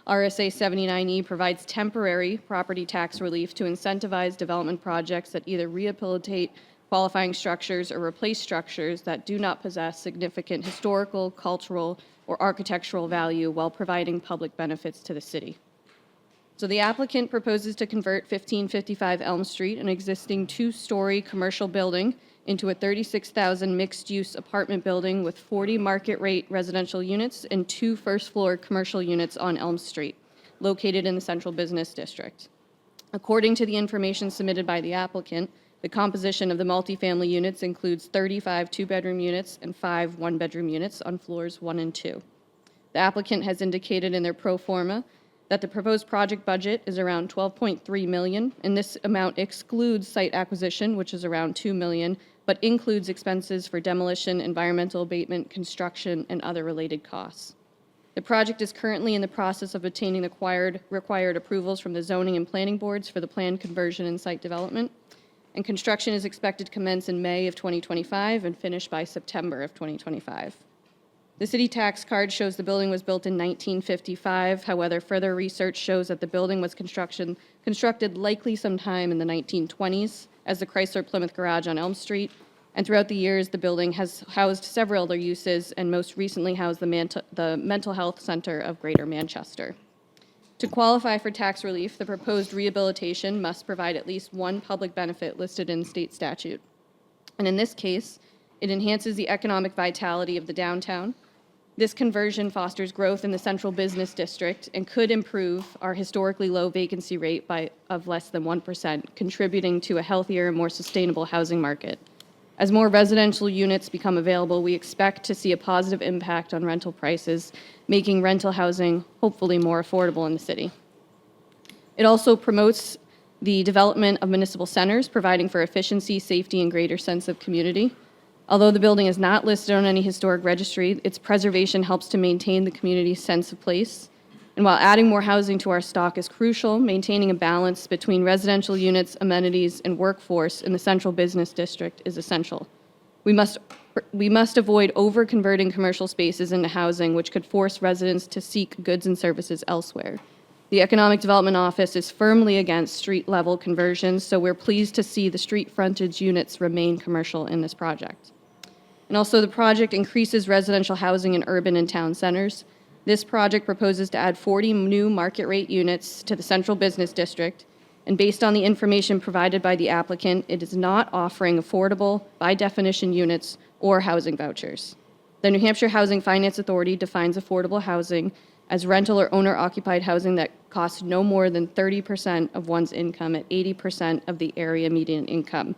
RSA 79E provides temporary property tax relief to incentivize development projects that either rehabilitate qualifying structures or replace structures that do not possess significant historical, cultural, or architectural value while providing public benefits to the city. So the applicant proposes to convert 1555 Elm Street, an existing two-story commercial building, into a 36,000 mixed-use apartment building with 40 market-rate residential units and 2 first-floor commercial units on Elm Street, located in the Central Business District. According to the information submitted by the applicant, the composition of the multifamily units includes 35 two-bedroom units and 5 one-bedroom units on floors 1 and 2. The applicant has indicated in their pro forma that the proposed project budget is around $12.3 million, and this amount excludes site acquisition, which is around $2 million, but includes expenses for demolition, environmental abatement, construction, and other related costs. The project is currently in the process of obtaining the required approvals from the zoning and planning boards for the planned conversion and site development, and construction is expected to commence in May of 2025 and finish by September of 2025. The city tax card shows the building was built in 1955. However, further research shows that the building was constructed likely sometime in the 1920s as the Chrysler Plymouth Garage on Elm Street. And throughout the years, the building has housed several other uses and most recently housed the Mental Health Center of Greater Manchester. To qualify for tax relief, the proposed rehabilitation must provide at least one public benefit listed in state statute. And in this case, it enhances the economic vitality of the downtown. This conversion fosters growth in the Central Business District and could improve our historically low vacancy rate of less than 1%, contributing to a healthier and more sustainable housing market. As more residential units become available, we expect to see a positive impact on rental prices, making rental housing hopefully more affordable in the city. It also promotes the development of municipal centers, providing for efficiency, safety, and greater sense of community. Although the building is not listed on any historic registry, its preservation helps to maintain the community's sense of place. And while adding more housing to our stock is crucial, maintaining a balance between residential units, amenities, and workforce in the Central Business District is essential. We must avoid over-converting commercial spaces into housing, which could force residents to seek goods and services elsewhere. The Economic Development Office is firmly against street-level conversions, so we're pleased to see the street frontage units remain commercial in this project. And also, the project increases residential housing in urban and town centers. This project proposes to add 40 new market rate units to the Central Business District, and based on the information provided by the applicant, it is not offering affordable, by definition, units or housing vouchers. The New Hampshire Housing Finance Authority defines affordable housing as rental or owner-occupied housing that costs no more than 30% of one's income at 80% of the area median income.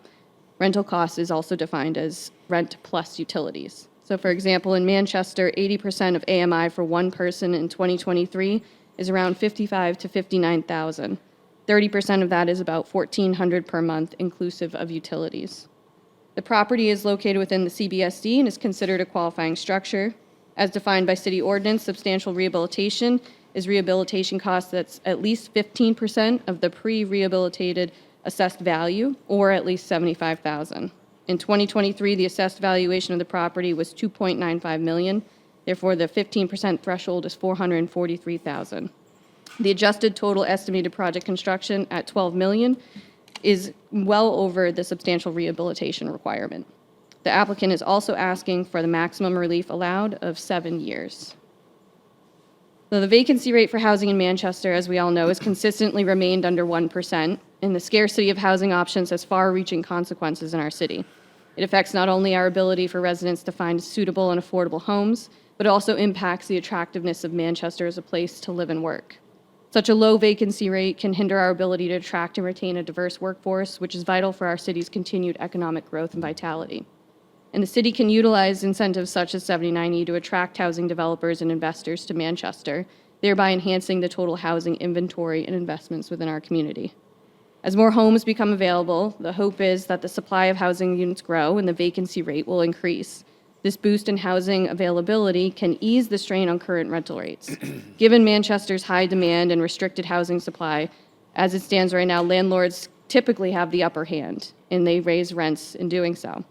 Rental cost is also defined as rent plus utilities. So for example, in Manchester, 80% of AMI for one person in 2023 is around $55,000 to $59,000. 30% of that is about $1,400 per month, inclusive of utilities. The property is located within the CBSD and is considered a qualifying structure. As defined by city ordinance, substantial rehabilitation is rehabilitation cost that's at least 15% of the pre-rehabilitated assessed value, or at least $75,000. In 2023, the assessed valuation of the property was $2.95 million. Therefore, the 15% threshold is $443,000. The adjusted total estimated project construction at $12 million is well over the substantial rehabilitation requirement. The applicant is also asking for the maximum relief allowed of 7 years. So the vacancy rate for housing in Manchester, as we all know, has consistently remained under 1%, and the scarcity of housing options has far-reaching consequences in our city. It affects not only our ability for residents to find suitable and affordable homes, but also impacts the attractiveness of Manchester as a place to live and work. Such a low vacancy rate can hinder our ability to attract and retain a diverse workforce, which is vital for our city's continued economic growth and vitality. And the city can utilize incentives such as 79E to attract housing developers and investors to Manchester, thereby enhancing the total housing inventory and investments within our community. As more homes become available, the hope is that the supply of housing units grow and the vacancy rate will increase. This boost in housing availability can ease the strain on current rental rates. Given Manchester's high demand and restricted housing supply, as it stands right now, landlords typically have the upper hand, and they raise rents in doing so.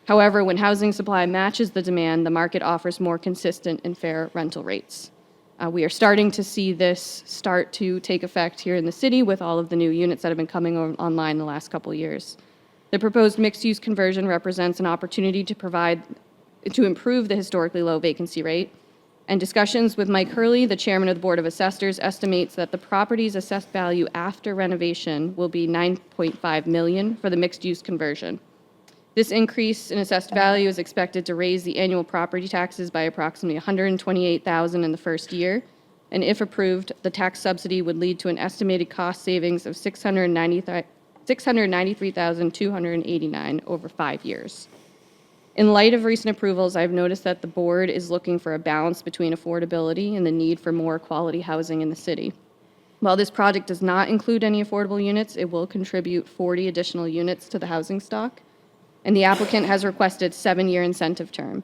However, when housing supply matches the demand, the market offers more consistent and fair rental rates. We are starting to see this start to take effect here in the city with all of the new units that have been coming online the last couple of years. The proposed mixed-use conversion represents an opportunity to improve the historically low vacancy rate. And discussions with Mike Hurley, the chairman of the Board of Assessors, estimates that the property's assessed value after renovation will be $9.5 million for the mixed-use conversion. This increase in assessed value is expected to raise the annual property taxes by approximately $128,000 in the first year. And if approved, the tax subsidy would lead to an estimated cost savings of $693,289 over 5 years. In light of recent approvals, I've noticed that the board is looking for a balance between affordability and the need for more quality housing in the city. While this project does not include any affordable units, it will contribute 40 additional units to the housing stock, and the applicant has requested 7-year incentive term.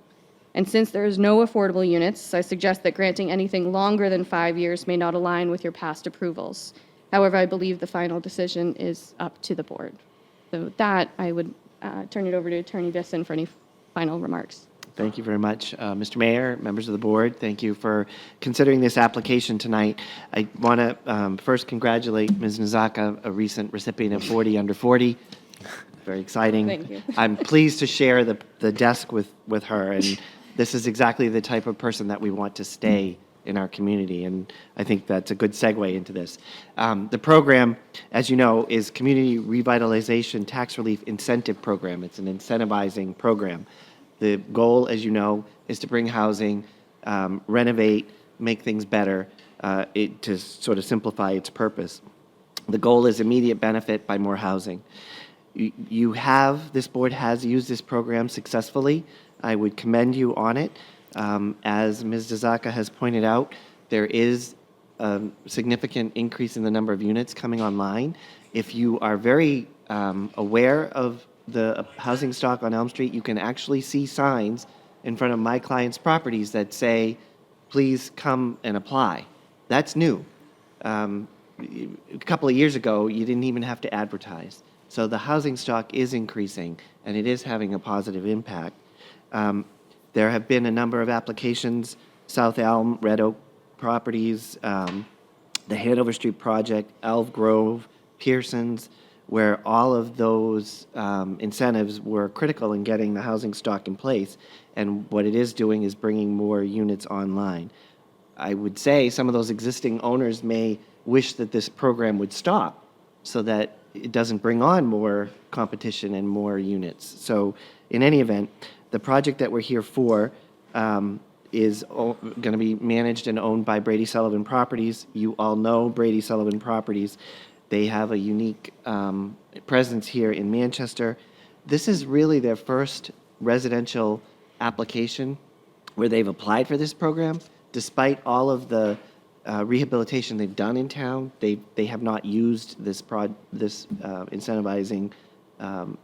And since there is no affordable units, I suggest that granting anything longer than 5 years may not align with your past approvals. However, I believe the final decision is up to the board. So with that, I would turn it over to Attorney Bisson for any final remarks. Thank you very much, Mr. Mayor, members of the board. Thank you for considering this application tonight. I want to first congratulate Ms. Nozaka, a recent recipient of 40 under 40. Very exciting. Thank you. I'm pleased to share the desk with her, and this is exactly the type of person that we want to stay in our community, and I think that's a good segue into this. The program, as you know, is Community Revitalization Tax Relief Incentive Program. It's an incentivizing program. The goal, as you know, is to bring housing, renovate, make things better, to sort of simplify its purpose. The goal is immediate benefit by more housing. This board has used this program successfully. I would commend you on it. As Ms. Nozaka has pointed out, there is a significant increase in the number of units coming online. If you are very aware of the housing stock on Elm Street, you can actually see signs in front of my clients' properties that say, please come and apply. That's new. A couple of years ago, you didn't even have to advertise. So the housing stock is increasing, and it is having a positive impact. There have been a number of applications, South Elm, Red Oak properties, the Hanover Street project, Elv Grove, Pearson's, where all of those incentives were critical in getting the housing stock in place. And what it is doing is bringing more units online. I would say some of those existing owners may wish that this program would stop so that it doesn't bring on more competition and more units. So in any event, the project that we're here for is going to be managed and owned by Brady Sullivan Properties. You all know Brady Sullivan Properties. They have a unique presence here in Manchester. This is really their first residential application where they've applied for this program. Despite all of the rehabilitation they've done in town, they have not used this incentivizing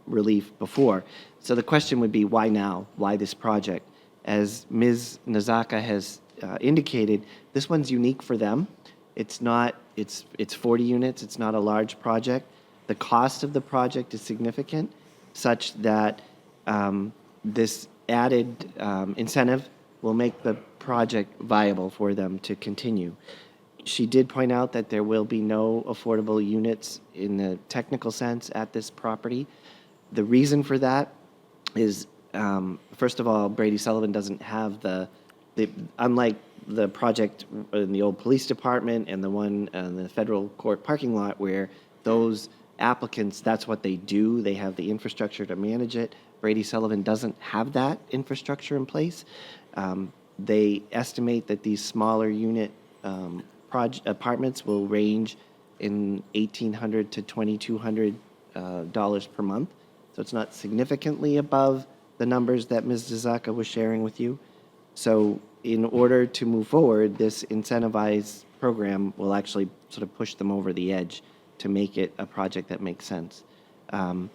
relief before. So the question would be, why now? Why this project? As Ms. Nozaka has indicated, this one's unique for them. It's 40 units. It's not a large project. The cost of the project is significant, such that this added incentive will make the project viable for them to continue. She did point out that there will be no affordable units in the technical sense at this property. The reason for that is, first of all, Brady Sullivan doesn't have unlike the project in the old police department and the one in the federal court parking lot where those applicants, that's what they do. They have the infrastructure to manage it. Brady Sullivan doesn't have that infrastructure in place. They estimate that these smaller unit apartments will range in $1,800 to $2,200 per month. So it's not significantly above the numbers that Ms. Nozaka was sharing with you. So in order to move forward, this incentivized program will actually sort of push them over the edge to make it a project that makes sense.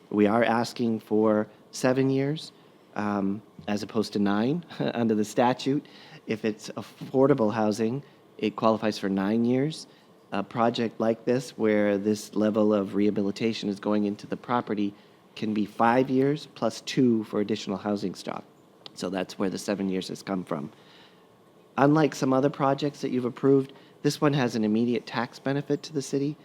We are asking for 7 years as opposed to 9 under the statute. If it's affordable housing, it qualifies for 9 years. A project like this, where this level of rehabilitation is going into the property, can be 5 years plus 2 for additional housing stock. So that's where the 7 years has come from. Unlike some other projects that you've approved, this one has an immediate tax benefit to the city.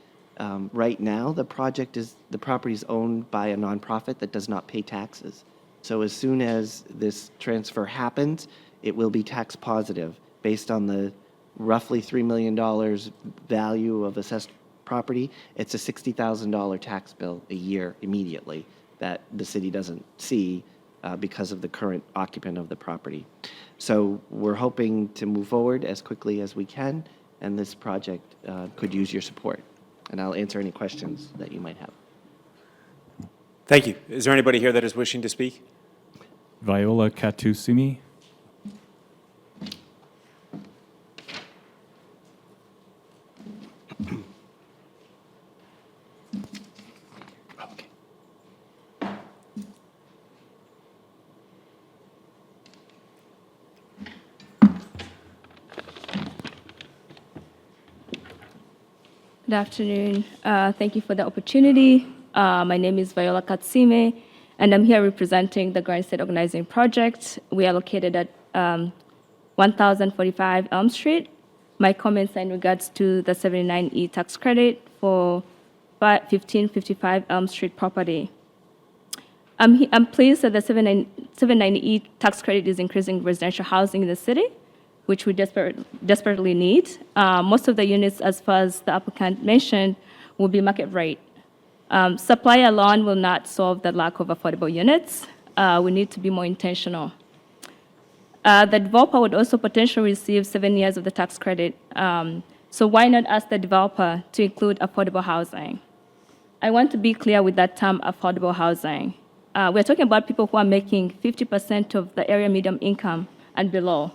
Right now, the property is owned by a nonprofit that does not pay taxes. So as soon as this transfer happens, it will be tax positive based on the roughly $3 million value of assessed property. It's a $60,000 tax bill a year immediately that the city doesn't see because of the current occupant of the property. So we're hoping to move forward as quickly as we can, and this project could use your support. And I'll answer any questions that you might have. Thank you. Is there anybody here that is wishing to speak? Viola Katusimi. Good afternoon. Thank you for the opportunity. My name is Viola Katsime, and I'm here representing the Garden State Organizing Project. We are located at 1045 Elm Street. My comments are in regards to the 79E tax credit for 1555 Elm Street property. I'm pleased that the 79E tax credit is increasing residential housing in the city, which we desperately need. Most of the units, as far as the applicant mentioned, will be market rate. Supply alone will not solve the lack of affordable units. We need to be more intentional. The developer would also potentially receive 7 years of the tax credit. So why not ask the developer to include affordable housing? I want to be clear with that term, affordable housing. We're talking about people who are making 50% of the area median income and below.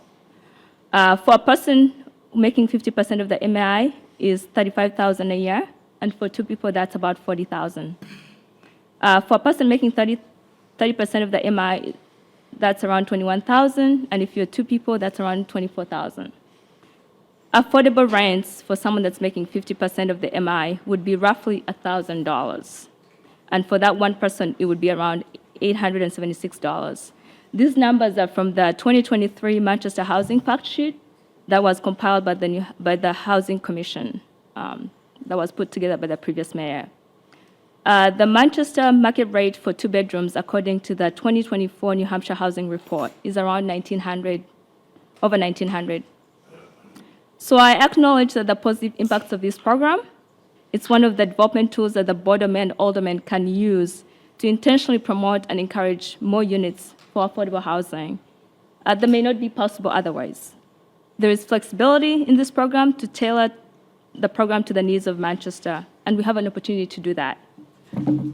For a person making 50% of the MI is $35,000 a year, and for two people, that's about $40,000. For a person making 30% of the MI, that's around $21,000, and if you're two people, that's around $24,000. Affordable rents for someone that's making 50% of the MI would be roughly $1,000, and for that one person, it would be around $876. These numbers are from the 2023 Manchester Housing Fact Sheet that was compiled by the Housing Commission that was put together by the previous mayor. The Manchester market rate for 2 bedrooms, according to the 2024 New Hampshire Housing Report, is around over 1,900. So I acknowledge that the positive impacts of this program. It's one of the development tools that the board and aldermen can use to intentionally promote and encourage more units for affordable housing that may not be possible otherwise. There is flexibility in this program to tailor the program to the needs of Manchester, and we have an opportunity to do that.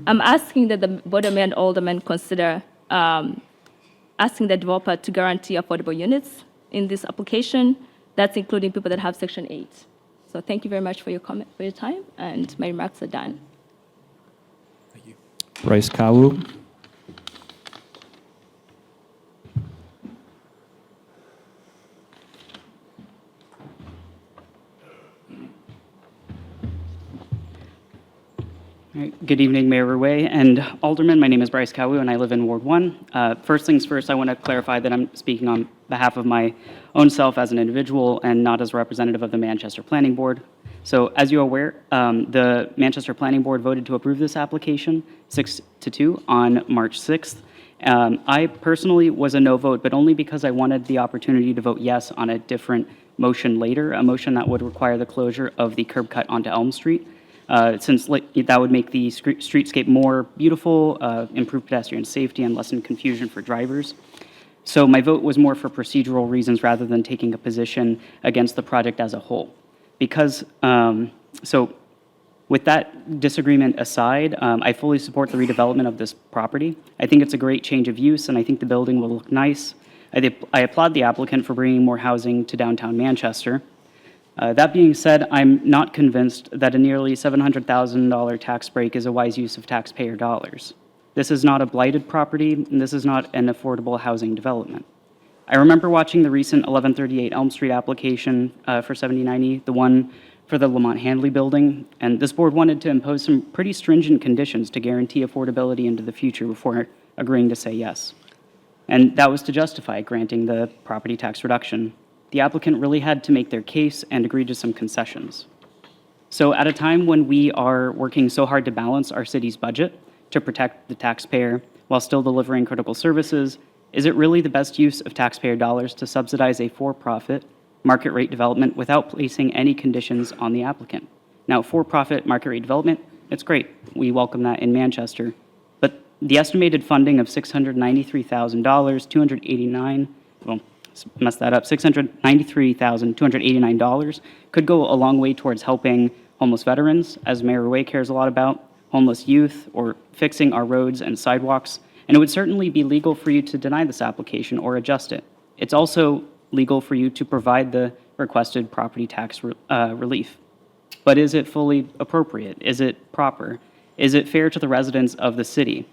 I'm asking that the board and aldermen consider asking the developer to guarantee affordable units in this application. That's including people that have Section 8. So thank you very much for your time, and my remarks are done. Thank you. Bryce Kawu. All right. Good evening, Mayor Ruway and Alderman. My name is Bryce Kawu, and I live in Ward 1. First things first, I want to clarify that I'm speaking on behalf of my own self as an individual and not as a representative of the Manchester Planning Board. So as you're aware, the Manchester Planning Board voted to approve this application 6-2 on March 6th. I personally was a no vote, but only because I wanted the opportunity to vote yes on a different motion later, a motion that would require the closure of the curb cut onto Elm Street. Since that would make the streetscape more beautiful, improve pedestrian safety, and lessen confusion for drivers. So my vote was more for procedural reasons rather than taking a position against the project as a whole. Because, so with that disagreement aside, I fully support the redevelopment of this property. I think it's a great change of use, and I think the building will look nice. I applaud the applicant for bringing more housing to downtown Manchester. That being said, I'm not convinced that a nearly $700,000 tax break is a wise use of taxpayer dollars. This is not a blighted property, and this is not an affordable housing development. I remember watching the recent 1138 Elm Street application for 79E, the one for the Lamont Handley building, and this board wanted to impose some pretty stringent conditions to guarantee affordability into the future before agreeing to say yes. And that was to justify granting the property tax reduction. the applicant really had to make their case and agree to some concessions. So at a time when we are working so hard to balance our city's budget to protect the taxpayer while still delivering critical services, is it really the best use of taxpayer dollars to subsidize a for-profit market rate development without placing any conditions on the applicant? Now, for-profit market rate development, it's great. We welcome that in Manchester. But the estimated funding of $693,000, 289, well, messed that up, $693,289 could go a long way towards helping homeless veterans, as Mayor Rouet cares a lot about, homeless youth, or fixing our roads and sidewalks. And it would certainly be legal for you to deny this application or adjust it. It's also legal for you to provide the requested property tax relief. But is it fully appropriate? Is it proper? Is it fair to the residents of the city?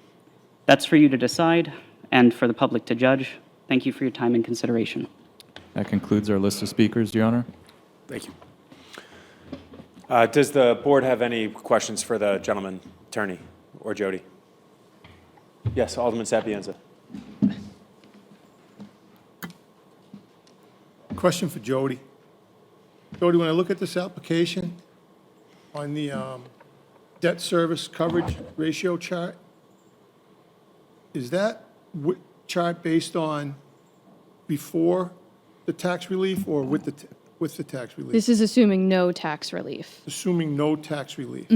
That's for you to decide and for the public to judge. Thank you for your time and consideration. That concludes our list of speakers, Your Honor. Thank you. Does the board have any questions for the gentleman attorney or Jody? Yes, Alderman Sapienza. Question for Jody. Jody, when I look at this application on the debt service coverage ratio chart, is that chart based on before the tax relief or with the tax relief? This is assuming no tax relief. Assuming no tax relief?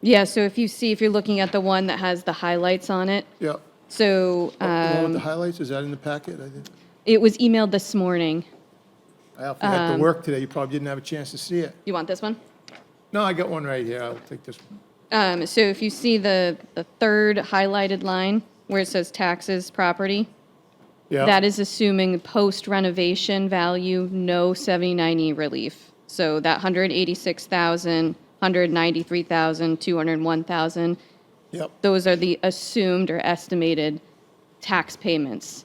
Yeah, so if you're looking at the one that has the highlights on it, Yeah. so The one with the highlights, is that in the packet? it was emailed this morning. I had to work today, you probably didn't have a chance to see it. You want this one? No, I got one right here, I'll take this one. So if you see the third highlighted line where it says taxes, property, Yeah. that is assuming post-renovation value, no 79E relief. So that 186,000, 193,000, 201,000, Yep. those are the assumed or estimated tax payments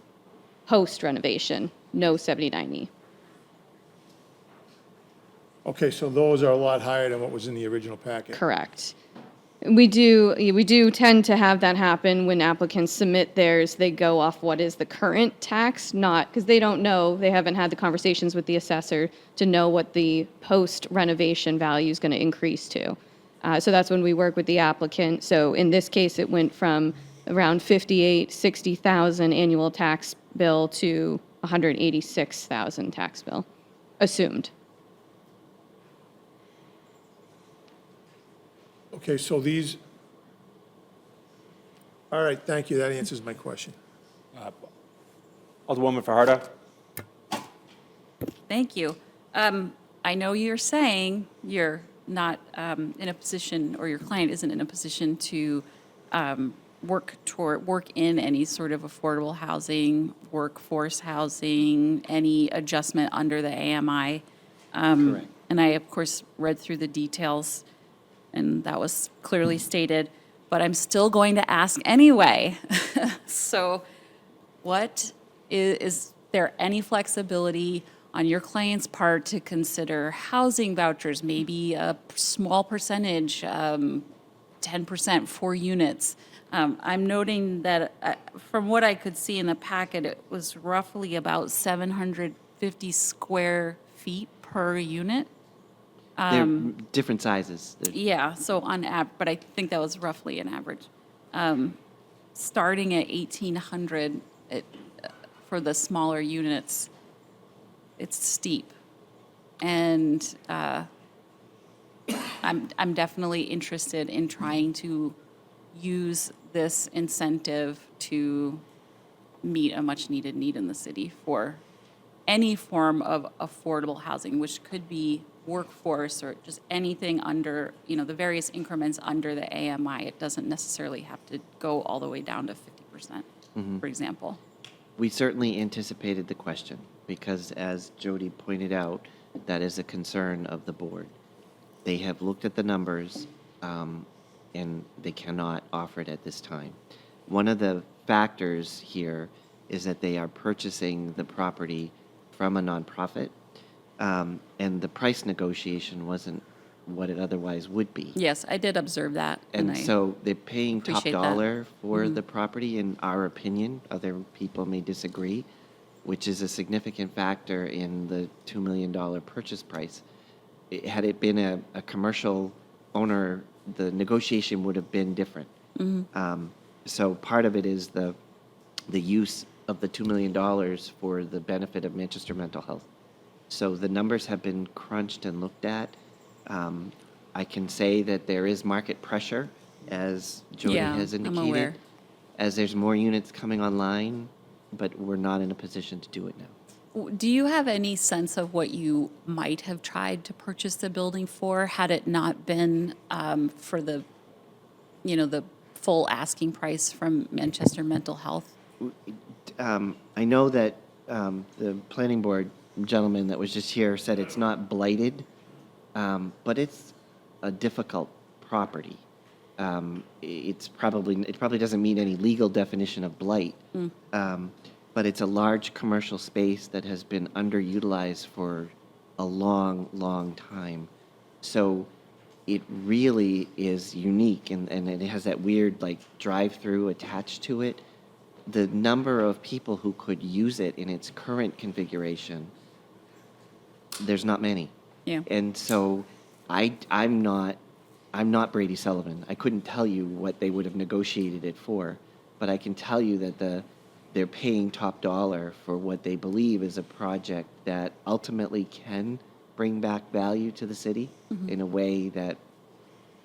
post-renovation, no 79E. Okay, so those are a lot higher than what was in the original packet. Correct. We do tend to have that happen when applicants submit theirs. They go off what is the current tax, not because they don't know, they haven't had the conversations with the assessor to know what the post-renovation value is going to increase to. So that's when we work with the applicant. So in this case, it went from around 60,000 annual tax bill to 186,000 tax bill, assumed. Okay, so these, all right, thank you, that answers my question. Alderwoman Fajardo? Thank you. I know you're saying you're not in a position, or your client isn't in a position to work in any sort of affordable housing, workforce housing, any adjustment under the AMI. Correct. And I, of course, read through the details, and that was clearly stated, but I'm still going to ask anyway. So is there any flexibility on your client's part to consider housing vouchers, maybe a small percentage, 10% for units? I'm noting that from what I could see in the packet, it was roughly about 750 square feet per unit. They're different sizes. Yeah, so but I think that was roughly an average. Starting at 1,800 for the smaller units, it's steep. And I'm definitely interested in trying to use this incentive to meet a much-needed need in the city for any form of affordable housing, which could be workforce or just anything under, the various increments under the AMI. It doesn't necessarily have to go all the way down to 50%, for example. We certainly anticipated the question because, as Jody pointed out, that is a concern of the board. They have looked at the numbers and they cannot offer it at this time. One of the factors here is that they are purchasing the property from a nonprofit, and the price negotiation wasn't what it otherwise would be. Yes, I did observe that. And I so they're paying top appreciate that. dollar for the property, in our opinion. Other people may disagree. which is a significant factor in the $2 million purchase price. Had it been a commercial owner, the negotiation would have been different. So part of it is the use of the $2 million for the benefit of Manchester mental health. So the numbers have been crunched and looked at. I can say that there is market pressure, as Jody Yeah, has I'm indicated, aware. as there's more units coming online, but we're not in a position to do it now. Do you have any sense of what you might have tried to purchase the building for had it not been for the, the full asking price from Manchester Mental Health? I know that the planning board gentleman that was just here said it's not blighted, but it's a difficult property. It probably doesn't meet any legal definition of blight, but it's a large commercial space that has been underutilized for a long, long time. So it really is unique, and it has that weird like drive-through attached to it. The number of people who could use it in its current configuration, there's not many. Yeah. And so I'm not Brady Sullivan. I couldn't tell you what they would have negotiated it for, but I can tell you that they're paying top dollar for what they believe is a project that ultimately can bring back value to the city in a way that,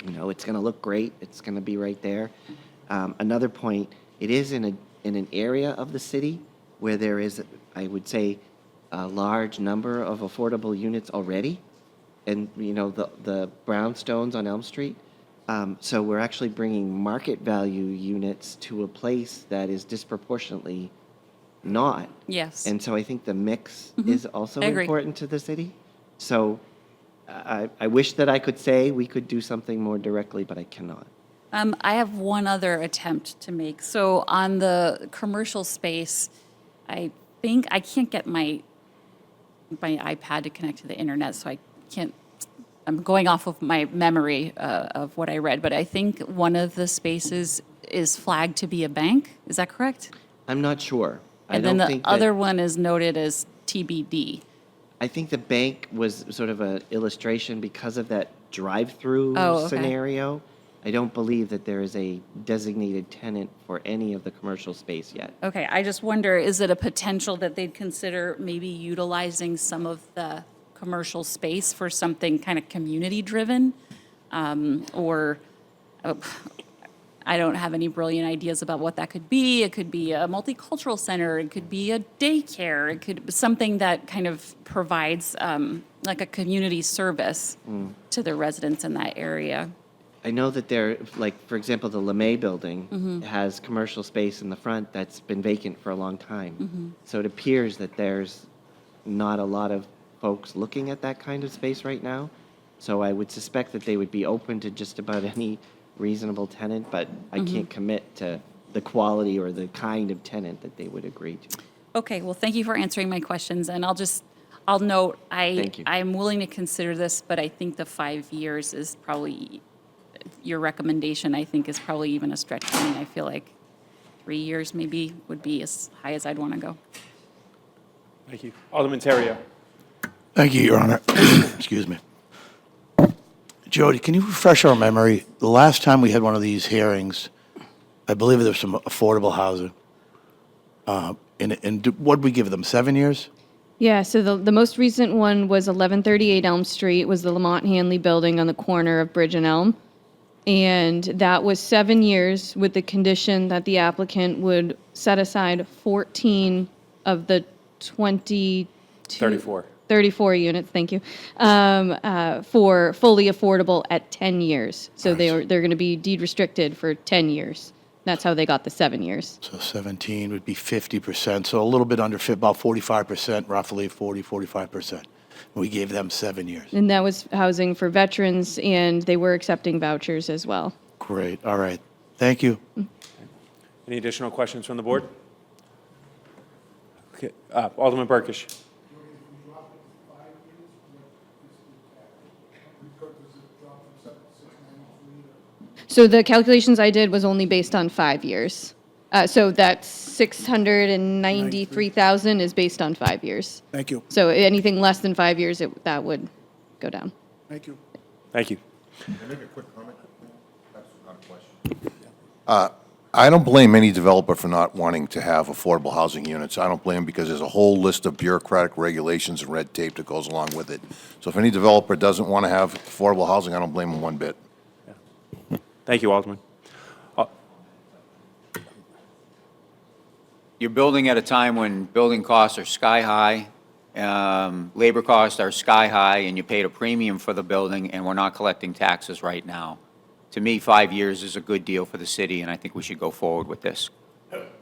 it's going to look great. It's going to be right there. Another point, it is in an area of the city where there is, I would say, a large number of affordable units already. And, the brownstones on Elm Street. So we're actually bringing market value units to a place that is disproportionately not. Yes. And so I think the mix is also I agree. important to the city. So I wish that I could say we could do something more directly, but I cannot. I have one other attempt to make. So on the commercial space, I think I can't get my iPad to connect to the internet, so I can't. I'm going off of my memory of what I read, but I think one of the spaces is flagged to be a bank. Is that correct? I'm not sure. And then the other one is noted as TBD. I think the bank was sort of an illustration because of that drive-through Oh, okay. scenario. I don't believe that there is a designated tenant for any of the commercial space yet. Okay, I just wonder, is it a potential that they'd consider maybe utilizing some of the commercial space for something kind of community-driven? Or I don't have any brilliant ideas about what that could be. It could be a multicultural center. It could be a daycare. It could be something that kind of provides like a community service to the residents in that area. I know that there, like, for example, the LeMay building has commercial space in the front that's been vacant for a long time. So it appears that there's not a lot of folks looking at that kind of space right now. So I would suspect that they would be open to just about any reasonable tenant, but I can't commit to the quality or the kind of tenant that they would agree to. Okay, well, thank you for answering my questions, and I'll note, Thank you. I'm willing to consider this, but I think the 5 years is probably, your recommendation, I think, is probably even a stretch for me. I feel like 3 years maybe would be as high as I'd want to go. Thank you. Alderman Terrio. Thank you, Your Honor. Excuse me. Jody, can you refresh our memory? The last time we had one of these hearings, I believe there was some affordable housing. And what did we give them, 7 years? Yeah, so the most recent one was 1138 Elm Street, was the Lamont Hanley building on the corner of Bridge and Elm. And that was 7 years with the condition that the applicant would set aside 14 of the 34 units, thank you, for fully affordable at 10 years. So they're going to be deed restricted for 10 years. That's how they got the 7 years. So 17 would be 50%, so a little bit under, about 45%, roughly 45%. We gave them 7 years. And that was housing for veterans, and they were accepting vouchers as well. Great, all right. Thank you. Any additional questions from the board? Okay, Alderman Burkish. So the calculations I did was only based on 5 years. So that 693,000 is based on 5 years. Thank you. So anything less than 5 years, that would go down. Thank you. Thank you. I don't blame any developer for not wanting to have affordable housing units. I don't blame them because there's a whole list of bureaucratic regulations and red tape that goes along with it. So if any developer doesn't want to have affordable housing, I don't blame them one bit. Thank you, Alderman. You're building at a time when building costs are sky high, labor costs are sky high, and you paid a premium for the building, and we're not collecting taxes right now. To me, 5 years is a good deal for the city, and I think we should go forward with this.